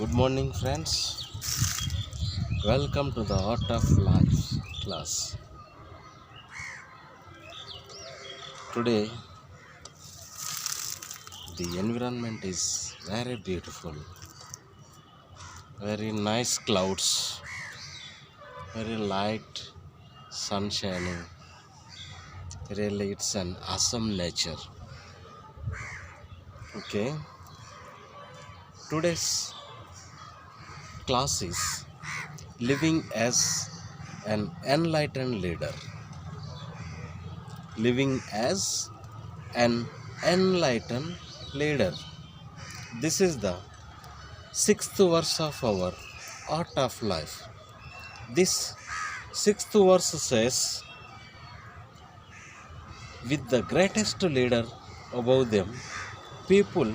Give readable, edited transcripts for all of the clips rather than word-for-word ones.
Good morning, friends. Welcome to the Art of Life class. Today, the environment is very beautiful, very nice clouds, very light sun shining. Really, it's an awesome nature. Okay, today's class is living as an enlightened leader. Living as an enlightened leader. This is the sixth verse of our Art of Life. This sixth verse says, with the greatest leader above them, people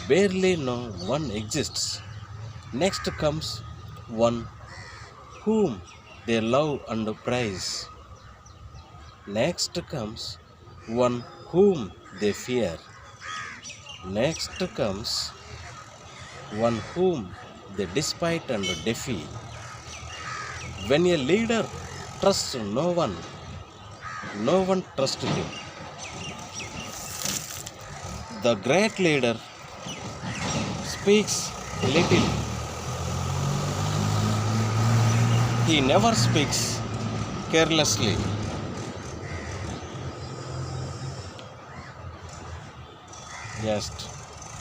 barely know one exists. Next comes one whom they love and praise. Next comes one whom they fear. Next comes one whom they despise and defy. When a leader trusts no one trusts him. The great leader speaks little. He never speaks carelessly. Just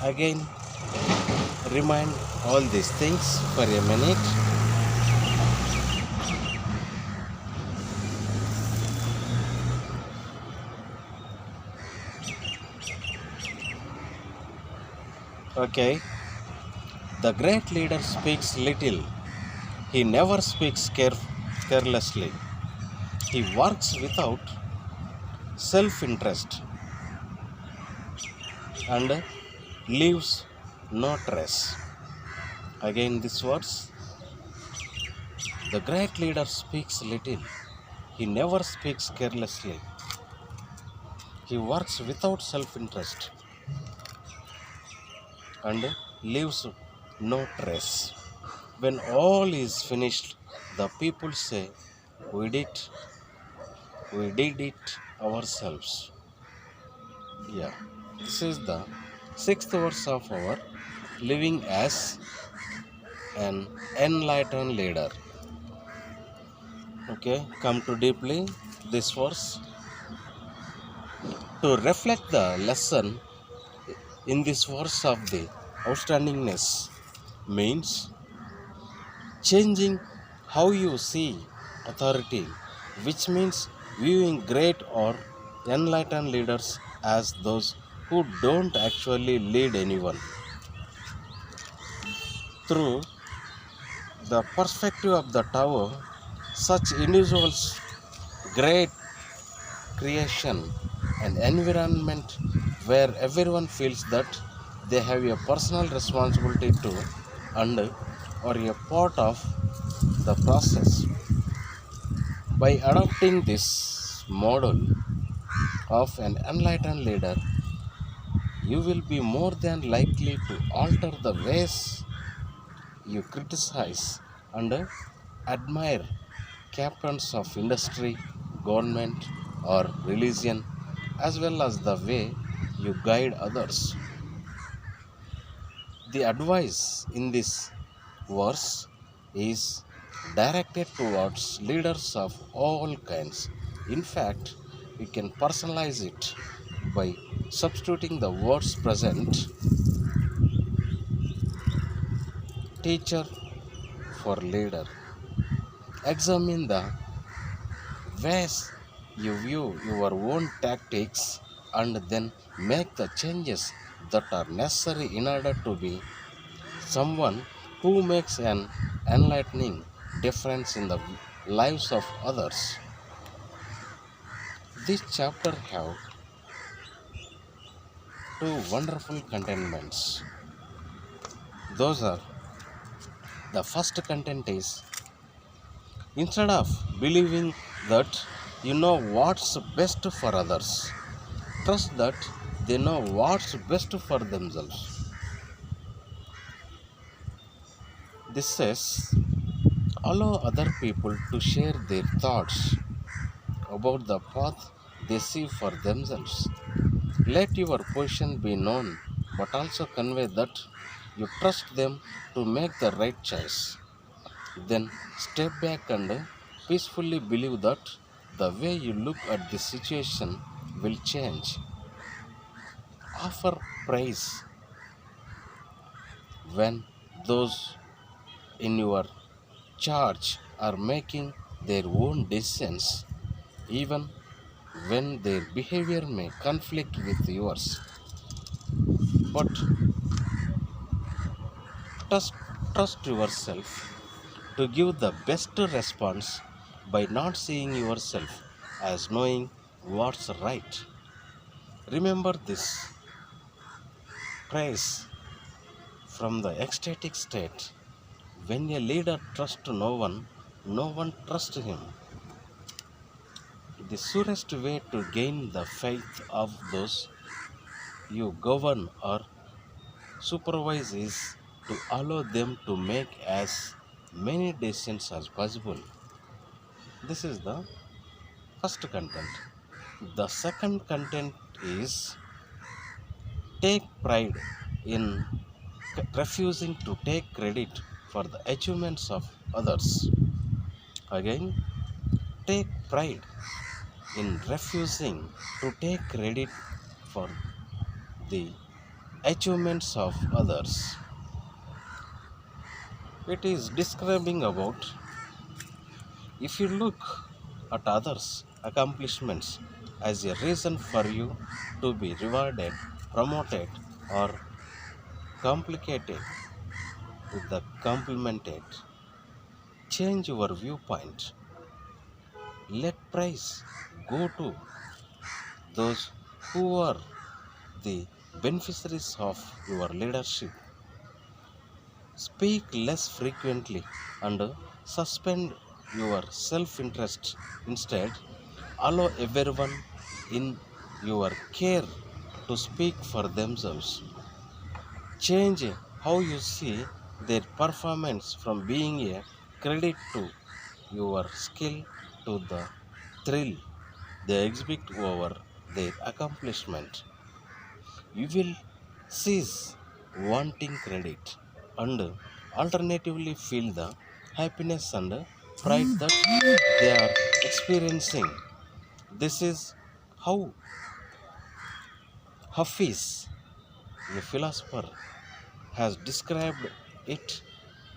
again remind all these things for a minute. Okay. The great leader speaks little. He never speaks carelessly. He works without self-interest and leaves no trace. Again this verse. The great leader speaks little. He never speaks carelessly. He works without self-interest and leaves no trace. When all is finished, the people say, we did it ourselves. Yeah, this is the sixth verse of our living as an enlightened leader. Okay, come to deeply this verse. To reflect the lesson in this verse of the outstandingness means changing how you see authority, which means viewing great or enlightened leaders as those who don't actually lead anyone. Through the perspective of the tower, such individuals, great creation, an environment where everyone feels that they have a personal responsibility to and are a part of the process. By adopting this model of an enlightened leader, you will be more than likely to alter the ways you criticize and admire captains of industry, government, or religion, as well as the way you guide others. The advice in this verse is directed towards leaders of all kinds. In fact, you can personalize it by substituting the words present teacher for leader. Examine the ways you view your own tactics and then make the changes that are necessary in order to be someone who makes an enlightening difference in the lives of others. This chapter have two wonderful contentments. Those are, the first content is, instead of believing that you know what's best for others, trust that they know what's best for themselves. This says allow other people to share their thoughts about the path they see for themselves. Let your position be known, but also convey that you trust them to make the right choice. Then step back and peacefully believe that the way you look at the situation will change. Offer praise when those in your charge are making their own decisions, even when their behavior may conflict with yours. But trust, trust yourself to give the best response by not seeing yourself as knowing what's right. Remember this praise from the ecstatic state. When a leader trusts no one trusts him. The surest way to gain the faith of those you govern or supervise is to allow them to make as many decisions as possible. This is the first content. The second content is take pride in refusing to take credit for the achievements of others. Again, take pride in refusing to take credit for the achievements of others. It is describing about if you look at others' accomplishments as a reason for you to be rewarded, promoted, or complicated with the complimented, change your viewpoint. Let praise go to those who are the beneficiaries of your leadership. Speak less frequently and suspend your self interest. Instead, allow everyone in your care to speak for themselves. Change how you see their performance from being a credit to your skill to the thrill they exhibit over their accomplishment. You will cease wanting credit and alternatively feel the happiness and pride that they are experiencing. This is how Hafiz, a philosopher, has described it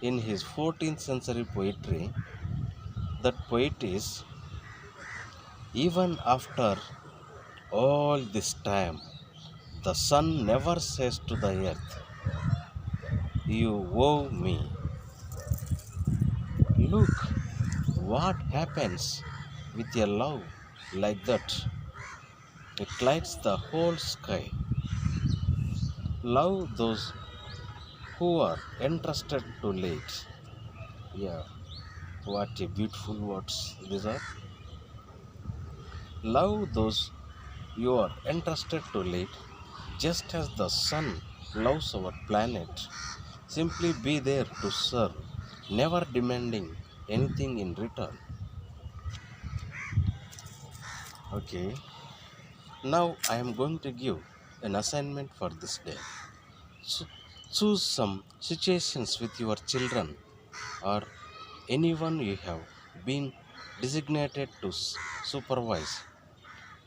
in his 14th century poetry. That poet is even after all this time, the sun never says to the earth, you owe me. Look what happens with a love like that. It lights the whole sky. Love those who are entrusted to lead. Yeah, what a beautiful words these are. Love those you are entrusted to lead, just as the sun loves our planet. Simply be there to serve, never demanding anything in return. Okay, now I am going to give an assignment for this day. So, choose some situations with your children or anyone you have been designated to supervise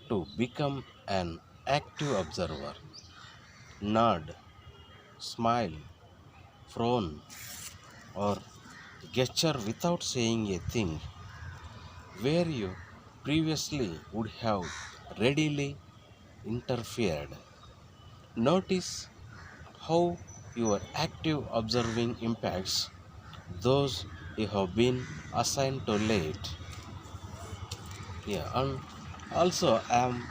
to become an active observer. Nod, smile, frown, or gesture without saying a thing where you previously would have readily interfered. Notice how your active observing impacts those you have been assigned to lead. Yeah, and also I am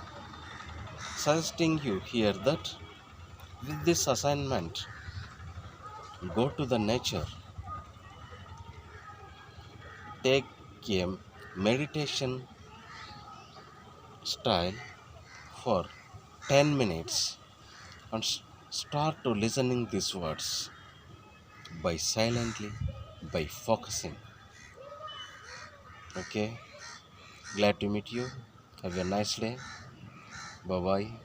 suggesting you here that with this assignment, go to the nature, take a meditation style for 10 minutes and start to listening these words by silently by focusing. Okay, glad to meet you. Have a nice day. Bye bye.